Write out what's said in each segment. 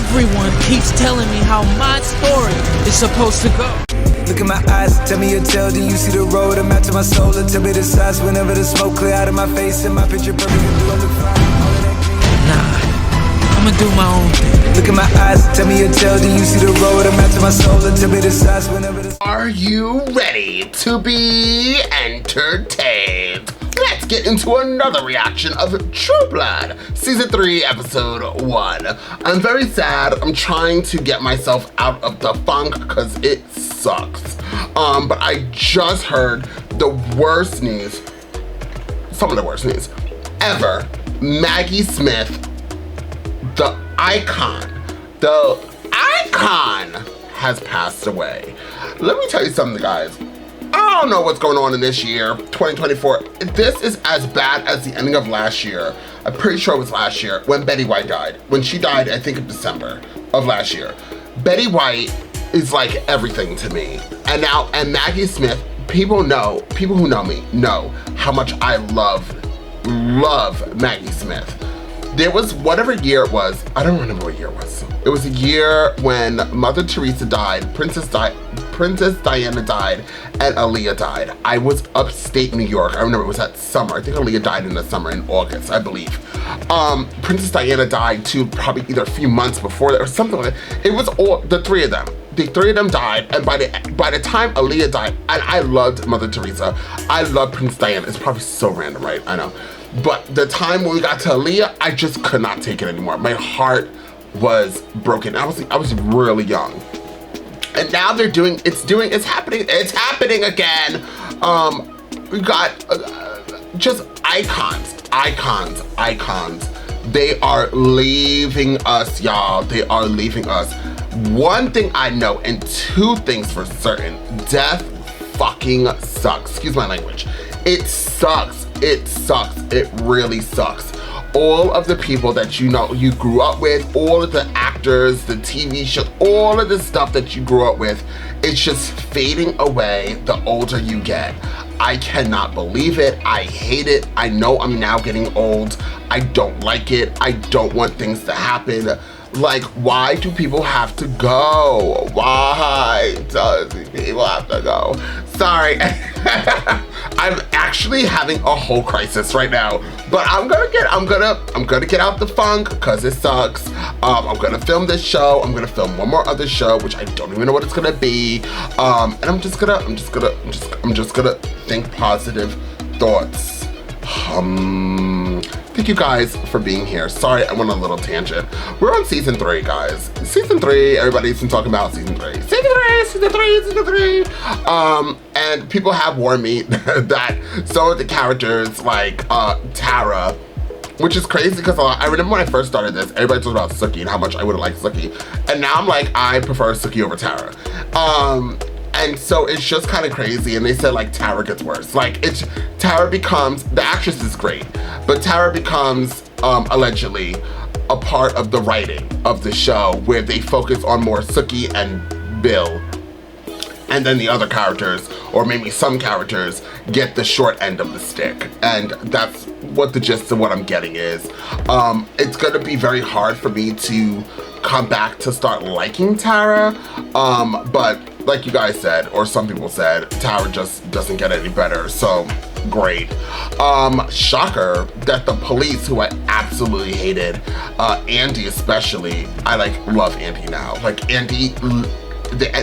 Everyone keeps telling me how my story is supposed to go. Look in my eyes, tell me your tale, then you see the road. I'm out to my soul, and tell me the size whenever the smoke clear out of my face. And my picture perfect, you do I look fine. Nah, I'ma do my own thing. Look in my eyes, tell me your tale, then you see the road. I'm out to my soul, and tell me the size whenever the... Are you ready to be entertained? Let's get into another reaction of True Blood, Season 3, Episode 1. I'm very sad. I'm trying to get myself out of the funk because it sucks. But I just heard the worst news, some of the worst news ever. Maggie Smith, the icon, has passed away. Let me tell you something, guys. I don't know what's going on in this year, 2024. This is as bad as the ending of last year. I'm pretty sure it was last year when Betty White died. When she died, I think in December of last year. Betty White is like everything to me. And Maggie Smith, people who know me know how much I love Maggie Smith. There was whatever year it was, I don't remember what year it was. It was a year when Mother Teresa died, Princess Diana died, and Aaliyah died. I was upstate New York. I remember it was that summer. I think Aaliyah died in the summer, in August, I believe. Princess Diana died too, probably either a few months before that or something like that. It was all, the three of them. The three of them died, and by the time Aaliyah died, and I loved Mother Teresa, I loved Princess Diana. It's probably so random, right? I know. But the time when we got to Aaliyah, I just could not take it anymore. My heart was broken. I was really young. And now it's happening again. We got just icons. They are leaving us, y'all. They are leaving us. One thing I know, and two things for certain, death fucking sucks. Excuse my language. It sucks. It sucks. It really sucks. All of the people that you grew up with, all of the actors, the TV shows, all of the stuff that you grew up with, it's just fading away the older you get. I cannot believe it. I hate it. I know I'm now getting old. I don't like it. I don't want things to happen. Like, why do people have to go? Why does people have to go? Sorry. I'm actually having a whole crisis right now, but I'm gonna get out the funk because it sucks. I'm gonna film this show. I'm gonna film one more other show, which I don't even know what it's gonna be. And I'm just gonna think positive thoughts. Thank you guys for being here. Sorry, I went on a little tangent. We're on season 3, guys. Season 3, everybody's been talking about season 3. Season 3. And people have warned me that some of the characters, like Tara, which is crazy because I remember when I first started this, everybody talked about Sookie and how much I would've liked Sookie. And now I'm like, I prefer Sookie over Tara. And so it's just kind of crazy, and they said like Tara gets worse. Like Tara becomes, the actress is great, but Tara becomes allegedly a part of the writing of the show where they focus on more Sookie and Bill, and then the other characters, or maybe some characters, get the short end of the stick. And that's what the gist of what I'm getting is. It's gonna be very hard for me to come back to start liking Tara, but like you guys said, or some people said, Tara just doesn't get any better, so great. Shocker that the police, who I absolutely hated, Andy especially, I love Andy now. Like Andy,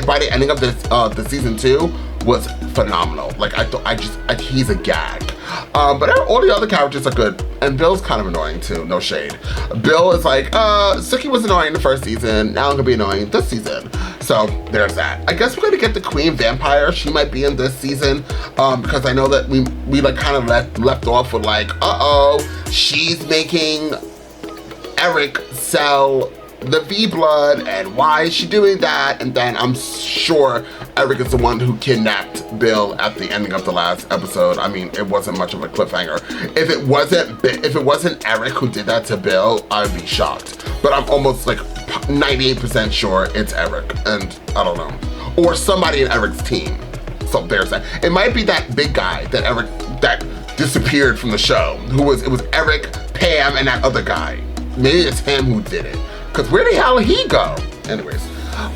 by the ending of this, the season 2 was phenomenal. Like he's a gag. But all the other characters are good, and Bill's kind of annoying too, no shade. Bill is like, Sookie was annoying the first season, now I'm gonna be annoying this season. So there's that. I guess we're gonna get the Queen Vampire. She might be in this season, because I know that we like kind of left off with like, she's making Eric sell the V-Blood, and why is she doing that? And then I'm sure Eric is the one who kidnapped Bill at the ending of the last episode. I mean, it wasn't much of a cliffhanger. If it wasn't Eric who did that to Bill, I'd be shocked. But I'm almost like 98% sure it's Eric, and I don't know. Or somebody in Eric's team. So there's that. It might be that big guy that disappeared from the show. It was Eric, Pam, and that other guy. Maybe it's him who did it. Because where the hell did he go? Anyways,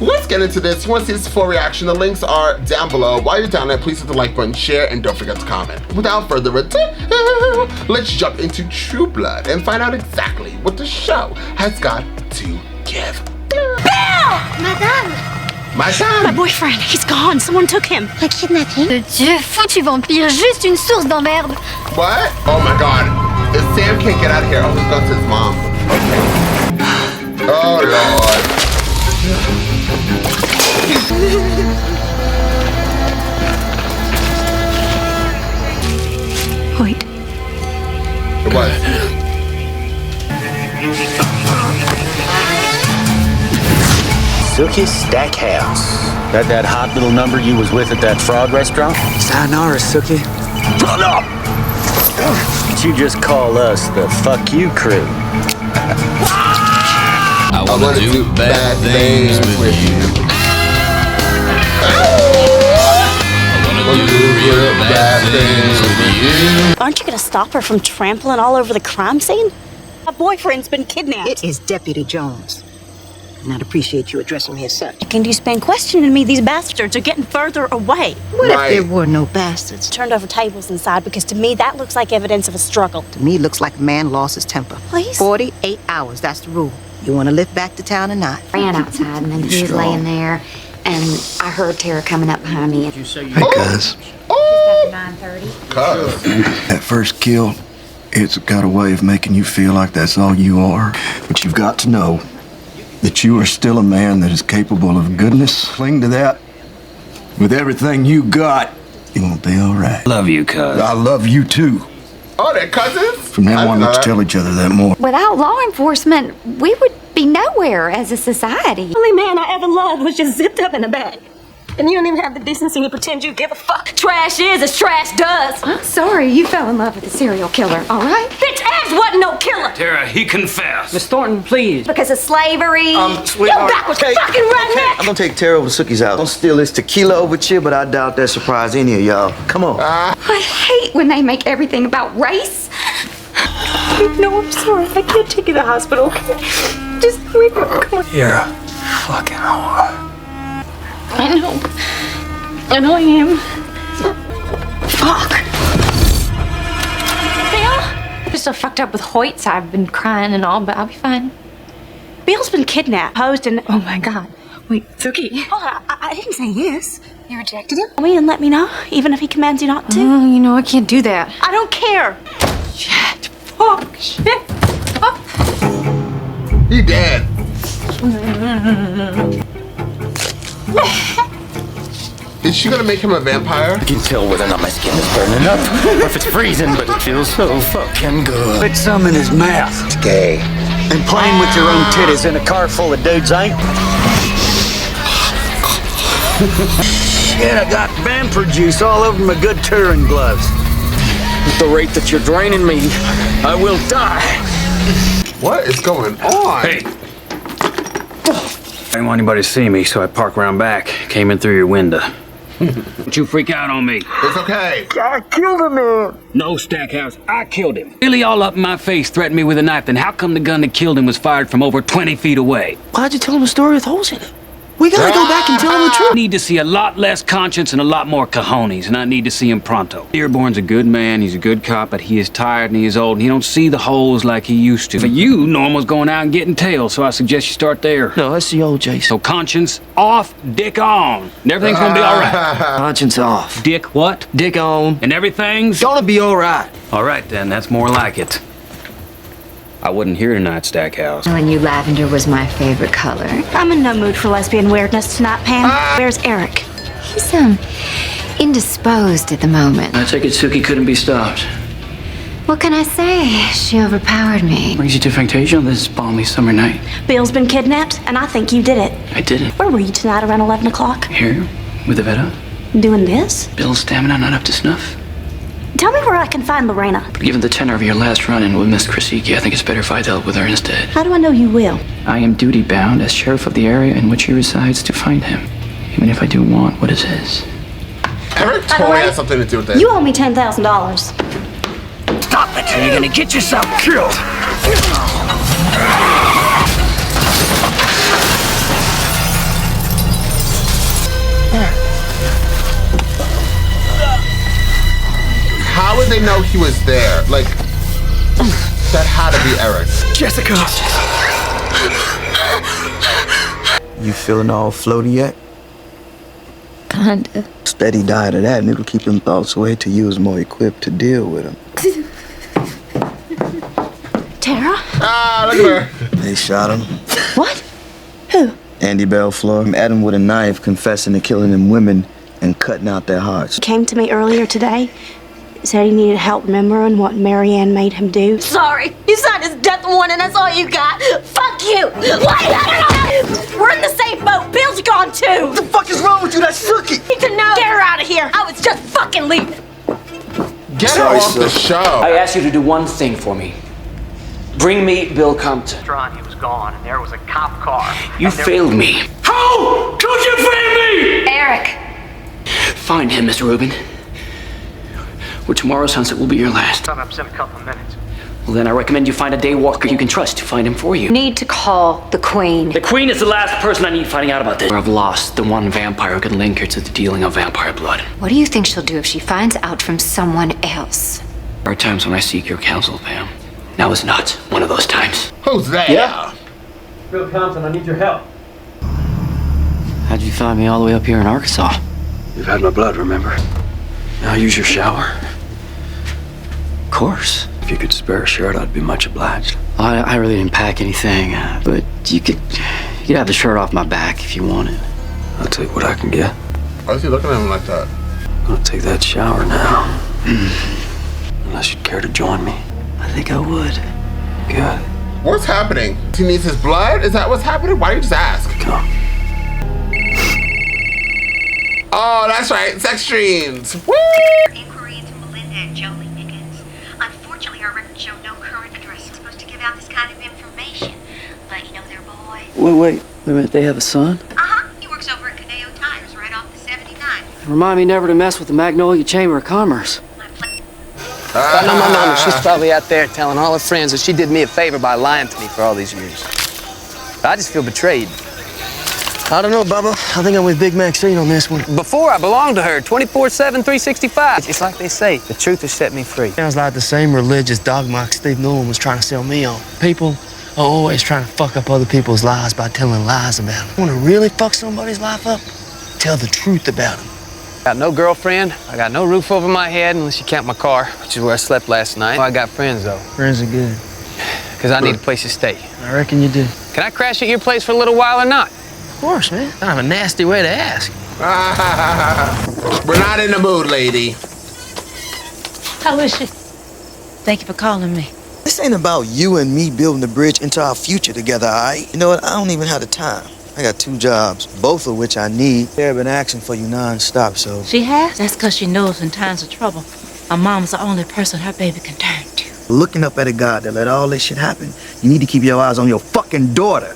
let's get into this. You want to see this full reaction? The links are down below. While you're down there, please hit the like button, share, and don't forget to comment. Without further ado, let's jump into True Blood and find out exactly what the show has got to give. Bill! Madame! My son! My boyfriend, he's gone. Someone took him. A kidnapping? Le Dieu, foutu vampire, juste une source d'emmerde. What? Oh my god. If Sam can't get out of here, I'll just go to his mom. Okay. Oh lord. Wait. It was. Sookie Stackhouse. That hot little number you was with at that frog restaurant? Sayonara, Sookie. Run up! But you just call us the fuck you crew. I wanna do bad things with you. I wanna do real bad things with you. Aren't you gonna stop her from trampling all over the crime scene? My boyfriend's been kidnapped. It is Deputy Jones. And I'd appreciate you addressing me as such. Can you spend questioning me? These bastards are getting further away. What Right. if there were no bastards? Turned over tables inside because to me that looks like evidence of a struggle. To me, it looks like a man lost his temper. Please? 48 hours, that's the rule. You want to lift back to town or not? Ran outside and then he was laying there and I heard Tara coming up behind me. Hey, cuz. Oh! 9:30. Cuz. That first kill, it's got a way of making you feel like that's all you are. But you've got to know that you are still a man that is capable of goodness. Cling to that. With everything you got, you won't be all right. Love you, cuz. I love you too. Oh, they're cousins? From now on, let's tell each other that more. Without law enforcement, we would be nowhere as a society. The only man I ever loved was just zipped up in a bag. And you don't even have the decency to pretend you give a fuck. Trash is as trash does. I'm sorry you fell in love with a serial killer, all right? Bitch, Ash wasn't no killer. Tara, he confessed. Miss Thornton, please. Because of slavery. Sweetheart. You backwards fucking redneck. I'm gonna take Tara over to Sookie's house. Don't steal this tequila over here, but I doubt that surprise any of y'all. Come on. I hate when they make everything about race. No, I'm sorry. I can't take you to the hospital. Just wait. Come on. You're a fucking whore. I know. I know I am. Fuck. Bill? I'm so fucked up with Hoyts. I've been crying and all, but I'll be fine. Bill's been kidnapped, posed, and oh my god. Wait, Sookie. Hold on, I didn't say yes. You rejected him? Call me and let me know, even if he commands you not to. Oh, you know, I can't do that. I don't care. Shit. Fuck. Shit. Fuck. He dead. Is she gonna make him a vampire? I can tell whether or not my skin is burning up, or if it's freezing, but it feels so fucking good. Put some in his mouth. It's gay. And playing with your own titties in a car full of dudes ain't. Shit, I got vampire juice all over my good touring gloves. At the rate that you're draining me, I will die. What is going on? Hey. I didn't want anybody to see me, so I parked around back. Came in through your window. Don't you freak out on me. It's okay. I killed a man. No, Stackhouse, I killed him. Really all up in my face, threatened me with a knife. Then how come the gun that killed him was fired from over 20 feet away? Why'd you tell him a story with holes in it? We gotta go back and tell him the I truth. need to see a lot less conscience and a lot more cojones, and I need to see him pronto. Dearborn's a good man, he's a good cop, but he is tired and he is old, and he don't see the holes like he used to. For you, Normal's going out and getting tails, so I suggest you start there. No, that's the old Jason. So conscience off, dick on, and everything's gonna be all right. Conscience off. Dick what? Dick on. And everything's Gonna be all right. all right then. That's more like it. I wasn't here tonight, Stackhouse. I knew lavender was my favorite color. I'm in no mood for lesbian weirdness tonight, Pam. Where's Eric? He's, indisposed at the moment. I take it Sookie couldn't be stopped. What can I say? She overpowered me. Brings you to Fantasia on this balmy summer night. Bill's been kidnapped, and I think you did it. I didn't. Where were you tonight around 11 o'clock? Here, with the Veta. Doing this? Bill's stamina not up to snuff. Tell me where I can find Lorena. But given the tenor of your last run-in with Miss Krasicki, I think it's better if I dealt with her instead. How do I know you will? I am duty-bound as sheriff of the area in which he resides to find him, even if I do want what is his. Eric totally has something to do with it. You owe me $10,000. Stop it, or you're gonna get yourself killed. they know he was there? Like, that had to be Eric. Jessica! You feeling all floaty yet? Kinda. Steady diet of that, and it'll keep them thoughts away till you was more equipped to deal with them. Tara? Ah, look at her. They shot him. What? Who? Andy Belfleur. Adam with a knife confessing to killing them women and cutting out their hearts. He came to me earlier today. Said he needed help remembering what Marianne made him do. Sorry. You signed his death warrant and that's all you got. Fuck you. We're in the same boat. Bill's gone too. What the fuck is wrong with you? That's Sookie. Need to know. Get her out of here. I was just fucking leaving. Get her off the show. I asked you to do one thing for me. Bring me Bill Compton. He was gone, and there was a cop car. You failed me. How could you fail me? Eric. Find him, Mr. Rubin. Or tomorrow's sunset will be your last. Coming up in a couple of minutes. Well, then I recommend you find a day walker you can trust to find him for you. Need to call the Queen. The Queen is the last person I need finding out about this. I've lost the one vampire who can link her to the dealing of vampire blood. What do you think she'll do if she finds out from someone else? There are times when I seek your counsel, Pam. Now is not one of those times. Who's that? Yeah. Bill Compton, I need your help. How'd you find me all the way up here in Arkansas? You've had my blood, remember? Now use your shower. Of course. If you could spare a shirt, I'd be much obliged. I really didn't pack anything, but you could have the shirt off my back if you want it. I'll take what I can get. Why is he looking at him like that? I'm gonna take that shower now. Unless you'd care to join me. I think I would. Good. What's happening? He needs his blood? Is that what's happening? Why don't you just ask? Come. Oh, that's right. Sex dreams. Woo! Inquiry into Melinda and Jolie Nickens. Unfortunately, our records show no current address. It's supposed to give out this kind of information. But you know their boy. Wait a minute. They have a son? Uh-huh. He works over at Cadeo Tires right off the 79. Remind me never to mess with the Magnolia Chamber of Commerce. I know my mama. She's probably out there telling all her friends that she did me a favor by lying to me for all these years. I just feel betrayed. I don't know, Bubba. I think I'm with Big Maxine on this one. Before, I belonged to her 24/7, 365. It's like they say, the truth has set me free. Sounds like the same religious dogma Steve Nolan was trying to sell me on. People are always trying to fuck up other people's lives by telling lies about them. Want to really fuck somebody's life up? Tell the truth about them. Got no girlfriend. I got no roof over my head unless you count my car, which is where I slept last night. Oh, I got friends, though. Friends are good. Because I need a place to stay. I reckon you do. Can I crash at your place for a little while or not? Of course, man. Kind of a nasty way to ask. We're not in the mood, lady. How is she? Thank you for calling me. This ain't about you and me building the bridge into our future together, all right? You know what? I don't even have the time. I got 2 jobs, both of which I need. They've been asking for you non-stop, so... She has? That's because she knows in times of trouble, my mom's the only person her baby can turn to. Looking up at a God that let all this shit happen, you need to keep your eyes on your fucking daughter.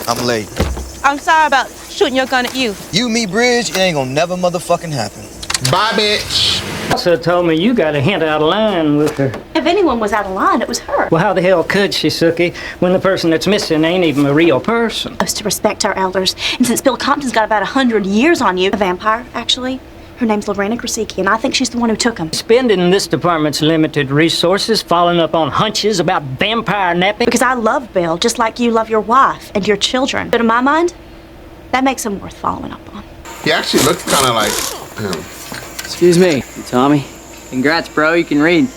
I'm late. I'm sorry about shooting your gun at you. You, me, Bridge, it ain't gonna never motherfucking happen. Bye, bitch. Also told me you got a hint out of line with her. If anyone was out of line, it was her. Well, how the hell could she, Sookie, when the person that's missing ain't even a real person? Supposed to respect our elders. And since Bill Compton's got about 100 years on you, a vampire, actually, her name's Lorena Krasicki, and I think she's the one who took him. Spending this department's limited resources, following up on hunches about vampire napping. Because I love Bill, just like you love your wife and your children. But in my mind, that makes him worth following up on. He actually looks kind of like him. Excuse me, Tommy. Congrats, bro. You can read.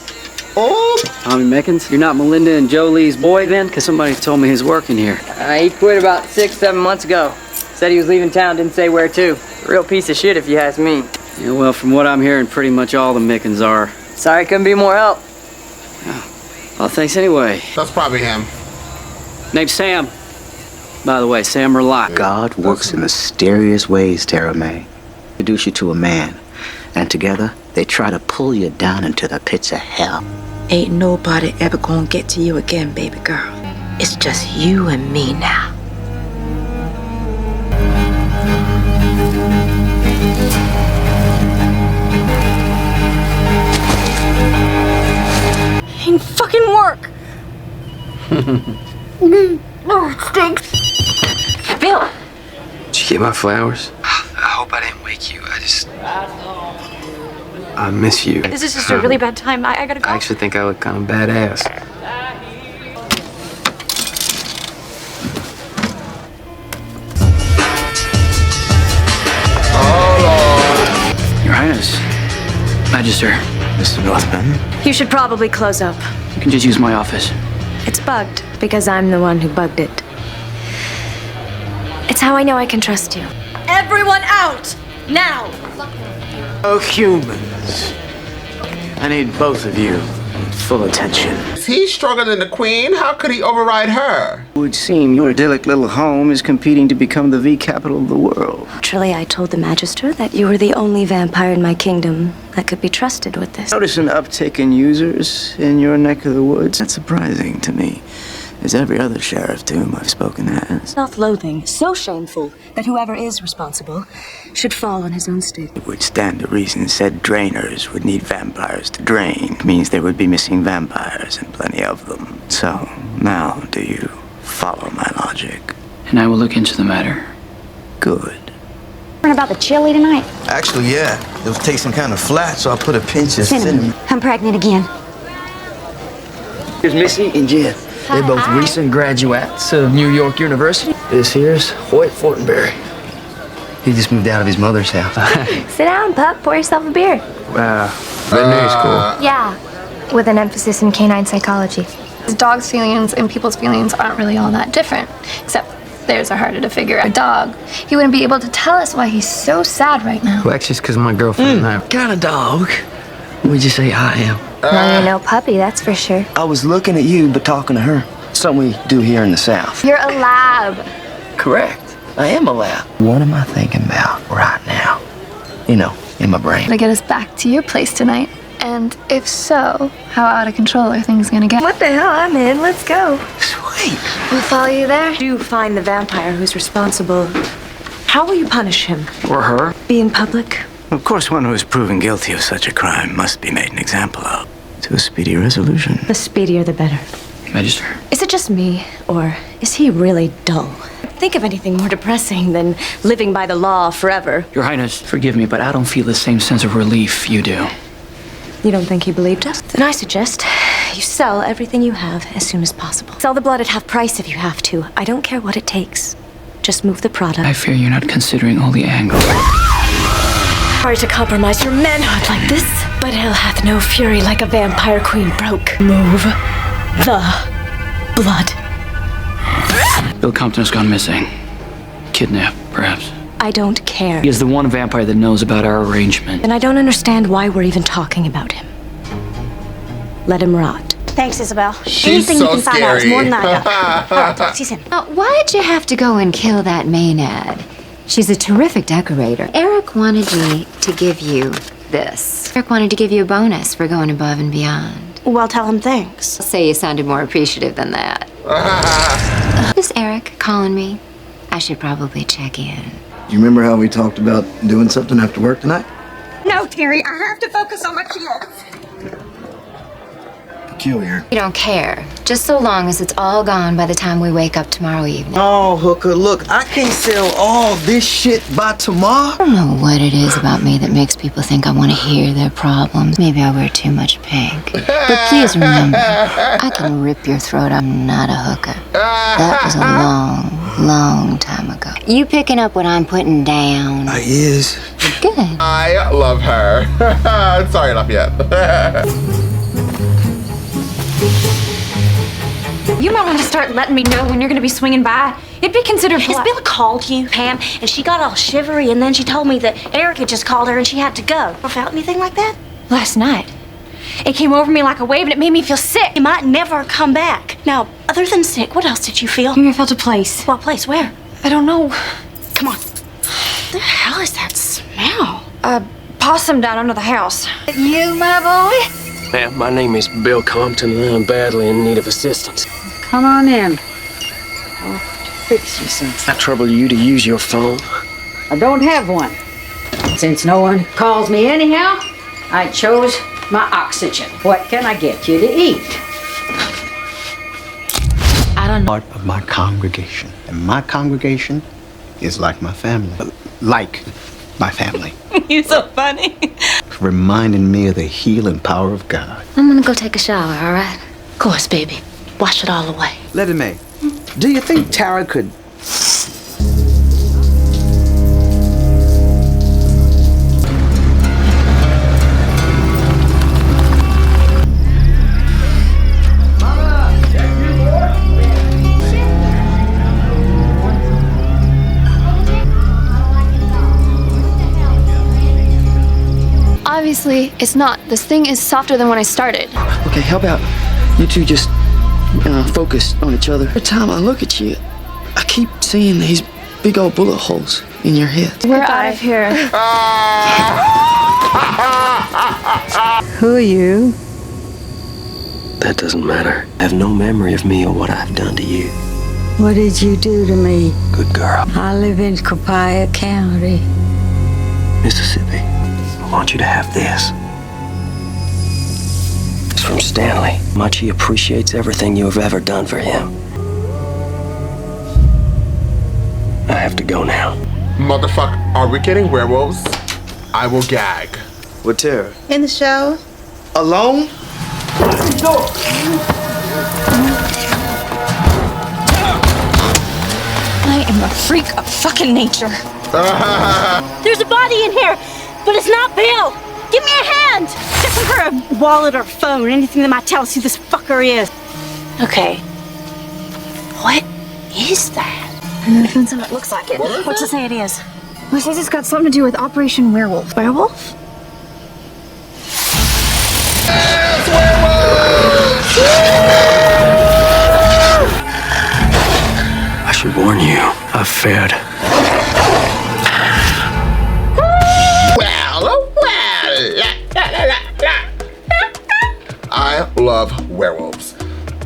Oh! Tommy Mickens. You're not Melinda and Jolie's boy, then? Because somebody told me he's working here. He quit about 6-7 months ago. Said he was leaving town, didn't say where to. Real piece of shit, if you ask me. Yeah, well, from what I'm hearing, pretty much all the Mickens are. Sorry, couldn't be more help. Well, thanks anyway. That's probably him. Name's Sam. By the way, Sam Reliant. God works in mysterious ways, Tara May. Introduce you to a man, and together they try to pull you down into the pits of hell. Ain't nobody ever gonna get to you again, baby girl. It's just you and me now. Ain't fucking work. Oh, it stinks. Bill! Did you get my flowers? I hope I didn't wake you. I just... I miss you. This is just a really bad time. I gotta go. I actually think I look kind of badass. Your Highness. Magister. Mr. Northman. You should probably close up. You can just use my office. It's bugged because I'm the one who bugged it. It's how I know I can trust you. Everyone out! Now! Oh, humans. I need both of you with full attention. Is he stronger than the Queen? How could he override her? It would seem your idyllic little home is competing to become the V capital of the world. Truly, I told the Magister that you were the only vampire in my kingdom that could be trusted with this. Notice an uptick in users in your neck of the woods. That's surprising to me, as every other sheriff to whom I've spoken has. Self-loathing, so shameful that whoever is responsible should fall on his own stick. It would stand to reason said drainers would need vampires to drain. It means there would be missing vampires and plenty of them. So, now do you follow my logic? And I will look into the matter. Good. About the chili tonight? Actually, yeah. It was tasting kind of flat, so I put a pinch of cinnamon. I'm pregnant again. Here's Missy and Jeff. They're both recent graduates of New York University. This here's Hoyt Fortenberry. He just moved out of his mother's house. Sit down, pup. Pour yourself a beer. Veterinary school. Yeah, with an emphasis in canine psychology. Dogs' feelings and people's feelings aren't really all that different, except theirs are harder to figure out. A dog, he wouldn't be able to tell us why he's so sad right now. Well, actually, it's because my girlfriend and I. What kind of dog would you say I am? Well, you're no puppy, that's for sure. I was looking at you, but talking to her. Something we do here in the South. You're a lab. Correct. I am a lab. What am I thinking about right now? You know, in my brain. To get us back to your place tonight. And if so, how out of control are things gonna get? What the hell? I'm in. Let's go. Sweet. We'll follow you there. Do find the vampire who's responsible. How will you punish him? Or her? Be in public? Of course, one who is proven guilty of such a crime must be made an example of. To a speedy resolution. The speedier the better. Magister. Is it just me, or is he really dull? Think of anything more depressing than living by the law forever. Your Highness, forgive me, but I don't feel the same sense of relief you do. You don't think he believed us? Then I suggest you sell everything you have as soon as possible. Sell the blood at half price if you have to. I don't care what it takes. Just move the product. I fear you're not considering all the angles. Hard to compromise your manhood like this, but hell hath no fury like a vampire queen broke. Move the blood. Bill Compton has gone missing. Kidnapped, perhaps. I don't care. He is the one vampire that knows about our arrangement. And I don't understand why we're even talking about him. Let him rot. Thanks, Isabel. She's Anything so you can find out is more than I got. scary. All right, talk to you soon. Why'd you have to go and kill that Maynard? She's a terrific decorator. Eric wanted me to give you this. Eric wanted to give you a bonus for going above and beyond. Well, tell him thanks. I'll say you sounded more appreciative than that. This Eric calling me. I should probably check in. You remember how we talked about doing something after work tonight? No, Terry, I have to focus on my kids. Peculiar. You don't care. Just so long as it's all gone by the time we wake up tomorrow evening. Oh, Hooker, look, I can't sell all this shit by tomorrow. I don't know what it is about me that makes people think I want to hear their problems. Maybe I wear too much pink. But please remember, I can rip your throat. I'm not a hooker. That was a long, long time ago. You picking up what I'm putting down? I is. Good. I love her. Sorry, not yet. You might want to start letting me know when you're gonna be swinging by. It'd be considered Has Bill called you, Pam? And she got all shivery, and then she told me that Eric had just called her and she had to go. Ever felt anything like that? last night. It came over me like a wave and it made me feel sick. You might never come back. Now, other than sick, what else did you feel? I felt a place. What place? Where? I don't know. Come on. What the hell is that smell? A possum down under the house. You, my boy? Ma'am, my name is Bill Compton and I'm badly in need of assistance. Come on in. I'll fix you something. I trouble you to use your phone. I don't have one. Since no one calls me anyhow, I chose my oxygen. What can I get you to eat? I don't know. Part of my congregation. And my congregation is like my family. Like my family. You're so funny. like reminding me of the healing power of God. I'm gonna go take a shower, all right? Of course, baby. Wash it all away. Lady May, do you think Tara could... Obviously, it's not. This thing is softer than when I started. Okay, how about you two just focus on each other? Every time I look at you, I keep seeing these big old bullet holes in your head. We're out of here. Who are you? That doesn't matter. I have no memory of me or what I've done to you. What did you do to me? Good girl. I live in Copiah County. Mississippi, I want you to have this. It's from Stanley. Much he appreciates everything you have ever done for him. I have to go now. Motherfucker, are we getting werewolves? I will gag. With Tara? In the shower. Alone? I am a freak of fucking nature. There's a body in here, but it's not Bill. Give me a hand. Check for a wallet or phone, anything that might tell us who this fucker is. Okay. What is that? I found something that looks like it. What's it say it is? Well, it says it's got something to do with Operation Werewolf. Werewolf? I should warn you, I've fared. I love werewolves.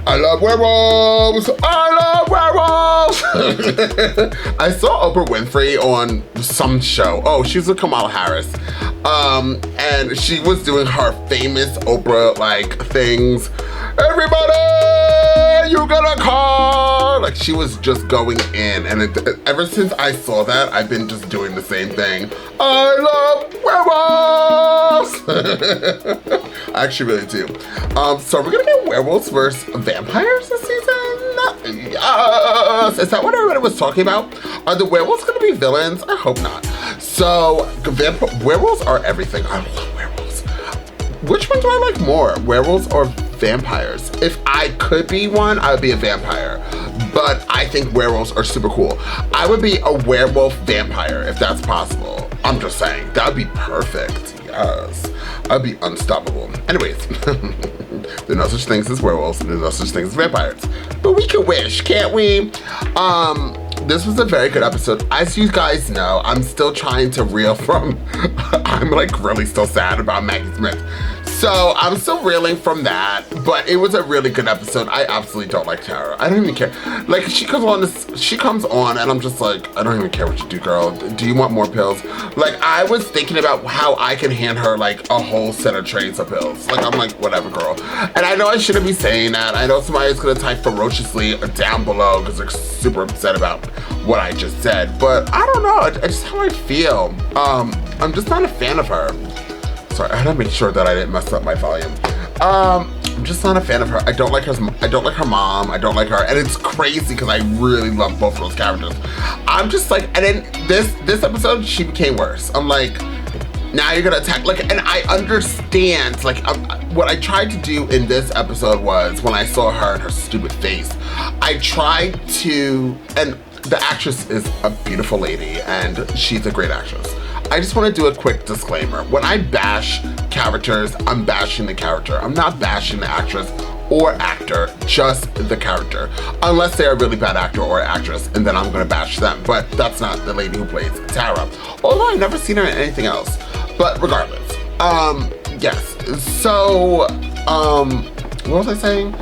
I love werewolves! I love werewolves! I saw Oprah Winfrey on some show. Oh, she's with Kamala Harris. And she was doing her famous Oprah, like, things. Everybody, you get a car! Like, she was just going in. And ever since I saw that, I've been just doing the same thing. I love werewolves! I actually really do. So we're gonna get werewolves versus vampires this season? Yes! Is that what everybody was talking about? Are the werewolves gonna be villains? I hope not. So, werewolves are everything. I love werewolves. Which one do I like more, werewolves or vampires? If I could be one, I would be a vampire. But I think werewolves are super cool. I would be a werewolf vampire if that's possible. I'm just saying, that would be perfect. Yes. I'd be unstoppable. Anyways, there are no such things as werewolves, and there's no such things as vampires. But we can wish, can't we? This was a very good episode. As you guys know, I'm still trying to reel from, I'm like really still sad about Maggie Smith. So I'm still reeling from that, but it was a really good episode. I absolutely don't like Tara. I don't even care. Like she comes on and I'm just like, I don't even care what you do, girl. Do you want more pills? Like I was thinking about how I can hand her like a whole set of trays of pills. Like I'm like, whatever, girl. And I know I shouldn't be saying that. I know somebody's gonna type ferociously down below because they're super upset about what I just said, but I don't know. It's just how I feel. I'm just not a fan of her. Sorry, I had to make sure that I didn't mess up my volume. I'm just not a fan of her. I don't like her. I don't like her mom. I don't like her, and it's crazy because I really love both of those characters. I'm just like, and then this episode she became worse. I'm like, now you're gonna attack. Like, and I understand. Like, what I tried to do in this episode was when I saw her and her stupid face, I tried to, and the actress is a beautiful lady and she's a great actress. I just want to do a quick disclaimer. When I bash characters, I'm bashing the character. I'm not bashing the actress or actor, just the character. Unless they're a really bad actor or actress, and then I'm gonna bash them. But that's not the lady who plays Tara. Although I've never seen her in anything else. But regardless, yes. So, what was I saying?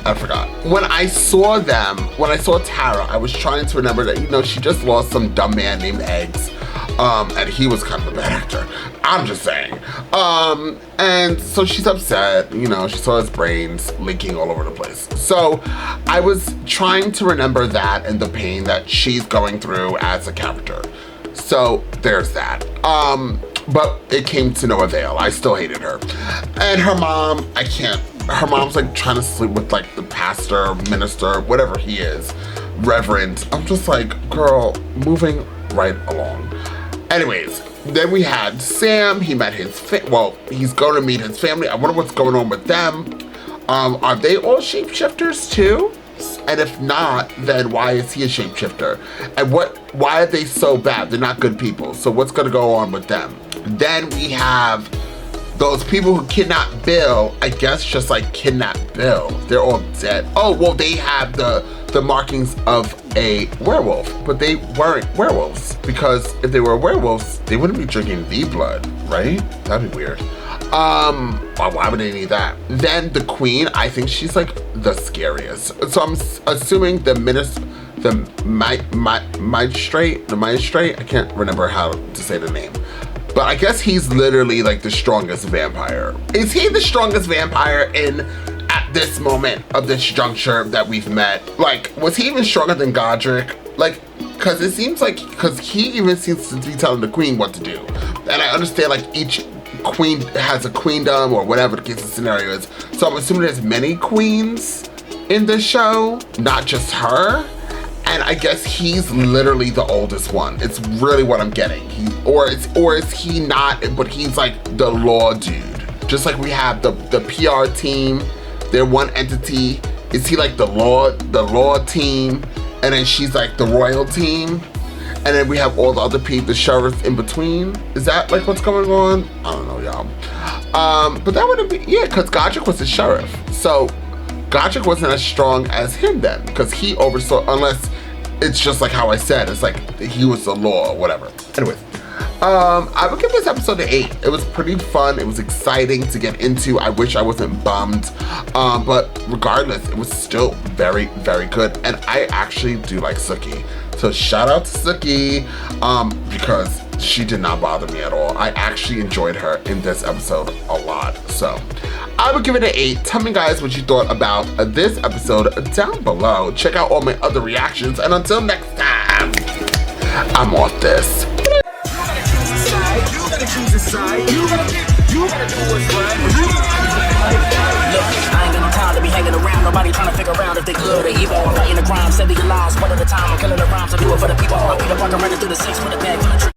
I forgot. When I saw Tara, I was trying to remember that, you know, she just lost some dumb man named Eggs. And he was kind of a bad actor. I'm just saying. And so she's upset, you know, she saw his brains leaking all over the place. So I was trying to remember that and the pain that she's going through as a character. So there's that. But it came to no avail. I still hated her. And her mom, I can't. Her mom's like trying to sleep with like the pastor, minister, whatever he is, reverend. I'm just like, girl, moving right along. Anyways, then we had Sam. He met his, he's going to meet his family. I wonder what's going on with them. Are they all shapeshifters too? And if not, then why is he a shapeshifter? And why are they so bad? They're not good people. So what's gonna go on with them? Then we have those people who kidnapped Bill, I guess just like kidnapped Bill. They're all dead. Oh, well, they have the markings of a werewolf, but they weren't werewolves, because if they were werewolves, they wouldn't be drinking the blood, right? That'd be weird. Why would they need that? Then the queen, I think she's like the scariest. So I'm assuming the magistrate, I can't remember how to say the name. But I guess he's literally like the strongest vampire. Is he the strongest vampire at this moment of this juncture that we've met? Like, was he even stronger than Godric? Like, cause it seems like, cause he even seems to be telling the queen what to do. And I understand like each queen has a queendom or whatever the case of scenario is. So I'm assuming there's many queens in this show, not just her. And I guess he's literally the oldest one. It's really what I'm getting. Or is he not, but he's like the law dude. Just like we have the PR team, they're one entity. Is he like the law team? And then she's like the royal team. And then we have all the other people, the sheriffs in between. Is that like what's going on? I don't know, y'all. But that wouldn't be, yeah, because Godric was the sheriff. So Godric wasn't as strong as him then, because he oversaw, unless it's just like how I said, it's like he was the law or whatever. Anyways, I would give this episode an 8. It was pretty fun. It was exciting to get into. I wish I wasn't bummed. But regardless, it was still very, very good. And I actually do like Sookie. So shout out to Sookie, because she did not bother me at all. I actually enjoyed her in this episode a lot. So I would give it an 8. Tell me guys what you thought about this episode down below. Check out all my other reactions. And until next time, I'm off this. I ain't got no time to be hanging around. Nobody trying to figure out if they good or evil. I'm fighting the crime, 70 lives, one at a time. I'm killing the rhymes. I do it for the people. I'm Peter Parker running through the 6 with a bag full of